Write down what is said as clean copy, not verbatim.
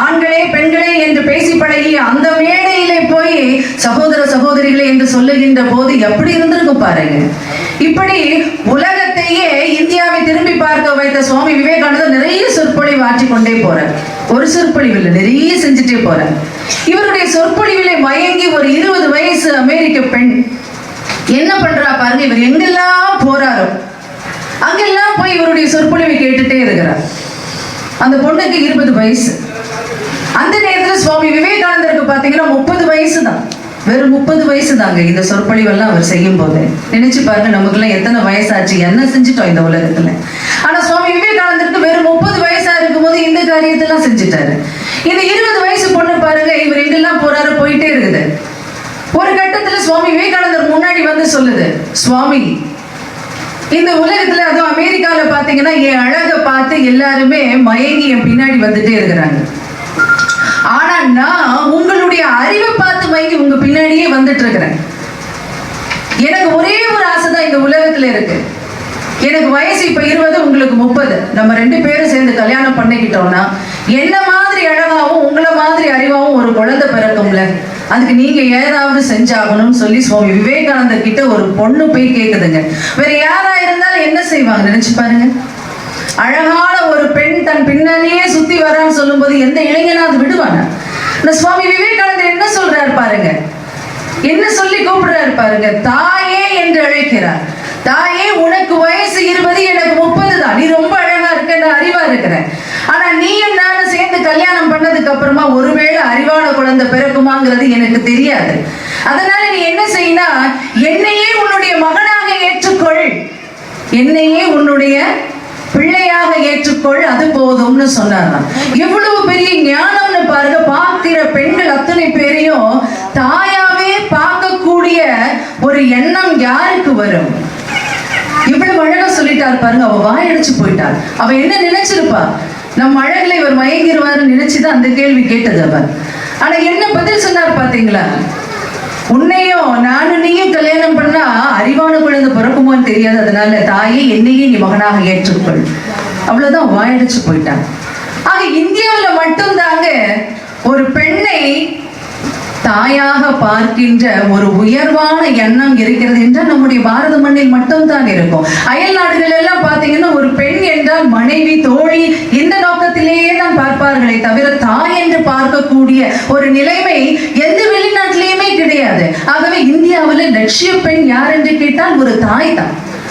ஆண்களே பெண்களே என்று பேசி பழகி அந்த மேடையிலே போய் சகோதர சகோதரிகளே என்று சொல்லுகின்ற போது எப்படி இருந்திருக்கும் பாருங்க. இப்படி உலகத்தையே இந்தியாவை திரும்பி பார்க்க வைத்த சுவாமி விவேகானந்தர் நிறைய சொற்பொழிவு ஆற்றிக்கொண்டே போறார். ஒரு சொற்பொழிவு இல்லை, நிறைய செஞ்சுட்டே போறார். இவருடைய சொற்பொழிவிலே மயங்கி ஒரு 20 வயசு அமெரிக்க பெண் என்ன பண்றா பாருங்க. இவர் எங்கெல்லாம் போறாரோ அங்கெல்லாம் போய் இவருடைய சொற்பொழிவை கேட்டுட்டே இருக்கிறார். அந்த பொண்ணுக்கு 20 வயசு. அந்த நேரத்தில் சுவாமி விவேகானந்தருக்கு பாத்தீங்கன்னா 30 வயசு தான். வெறும் 30 வயசு தாங்க இந்த சொற்பொழிவெல்லாம் அவர் செய்யும் போது. நினைச்சு பாருங்க, நமக்குலாம் எத்தனை வயசாச்சு, என்ன செஞ்சுட்டோம் இந்த உலகத்துல. ஆனா சுவாமி விவேகானந்தருக்கு வெறும் 30 வயசா இருக்கும் போது இந்த காரியத்தெல்லாம் செஞ்சுட்டாரு. இந்த 20 வயசு பொண்ணு பாருங்க, இவர் எங்கெல்லாம் போறாரு, போயிட்டே இருக்குது. ஒரு கட்டத்துல சுவாமி விவேகானந்தர் முன்னாடி வந்து சொல்லுது, சுவாமி இந்த உலகத்துல அதுவும் அமெரிக்கால பாத்தீங்கன்னா என் அழகை பார்த்து எல்லாருமே மயங்கி என் பின்னாடி வந்துட்டே இருக்கிறாங்க. ஆனா நான் உங்களுடைய அறிவை பார்த்து மயங்கி உங்க பின்னாடியே வந்துட்டு இருக்கிறேன். எனக்கு ஒரே ஒரு ஆசைதான் இந்த உலகத்துல இருக்கு. எனக்கு வயசு இப்ப 20, உங்களுக்கு 30. நம்ம 2 பேரும் சேர்ந்து கல்யாணம் பண்ணிக்கிட்டோம்னா என்ன மாதிரி அழகாவும் உங்களை மாதிரி அறிவாவும் ஒரு குழந்தை பிறக்கும்ல, அதுக்கு நீங்க ஏதாவது செஞ்சாகணும்னு சொல்லி சுவாமி விவேகானந்தர் கிட்ட ஒரு பொண்ணு போய் கேக்குதுங்க. வேற யாரா இருந்தாலும் என்ன செய்வாங்க நினைச்சு பாருங்க. அழகான ஒரு பெண் தன் பின்னாலேயே சுத்தி வரான்னு சொல்லும் போது எந்த இளைஞனாவது விடுவாங்க? இந்த சுவாமி விவேகானந்தர் என்ன சொல்றாரு பாருங்க, என்ன சொல்லி கூப்பிடுறாரு பாருங்க. தாயே என்று அழைக்கிறார். தாயே, உனக்கு வயசு 20, எனக்கு 30 தான். நீ ரொம்ப அழகா இருக்க, நான் அறிவா இருக்கிறேன். ஆனா நீயும் நானும் சேர்ந்து கல்யாணம் பண்ணதுக்கு அப்புறமா ஒருவேளை அறிவான குழந்தை பிறக்குமாங்கிறது எனக்கு தெரியாது. அதனால நீ என்ன செய்யினா, என்னையே உன்னுடைய மகனாக ஏற்றுக்கொள், என்னையே உன்னுடைய பிள்ளையாக ஏற்றுக்கொள், அது போதும்னு சொன்னாராம். எவ்வளவு பெரிய ஞானம்னு பாருங்க. பார்க்கிற பெண்கள் அத்தனை பேரையும் தாயாவே பார்க்கக்கூடிய ஒரு எண்ணம் யாருக்கு வரும்? இவ்வளவு அழகா சொல்லிட்டார் பாருங்க. அவ வாயடிச்சு போயிட்டார். அவ என்ன நினைச்சிருப்பா? நம்ம அழகுல இவர் மயங்கிடுவாருன்னு நினைச்சுதான் அந்த கேள்வி கேட்டது அவர். ஆனா என்ன பதில் சொன்னார் பாத்தீங்களா? உன்னையும் நானும் நீயும் கல்யாணம் பண்ணா அறிவான குழந்தை பிறக்குமோன்னு தெரியாது. அதனால தாயே, என்னையே நீ மகனாக ஏற்றுக்கொள். அவ்வளவுதான், வாயடிச்சு போயிட்டான். ஆக இந்தியாவில மட்டும்தாங்க ஒரு பெண்ணை தாயாக பார்க்கின்ற ஒரு உயர்வான எண்ணம் இருக்கிறது என்றால் நம்முடைய பாரத மண்ணில் மட்டும்தான் இருக்கும். அயல் நாடுகள் எல்லாம் பாத்தீங்கன்னா ஒரு பெண் என்றால் மனைவி, தோழி, இந்த நோக்கத்திலேயே தான் பார்ப்பார்களே தவிர தாய் என்று பார்க்கக்கூடிய ஒரு நிலைமை எந்த வெளிநாட்டிலேயுமே கிடையாது. ஆகவே இந்தியாவில் லட்சிய பெண் யார் என்று கேட்டால் ஒரு தாய் தான்.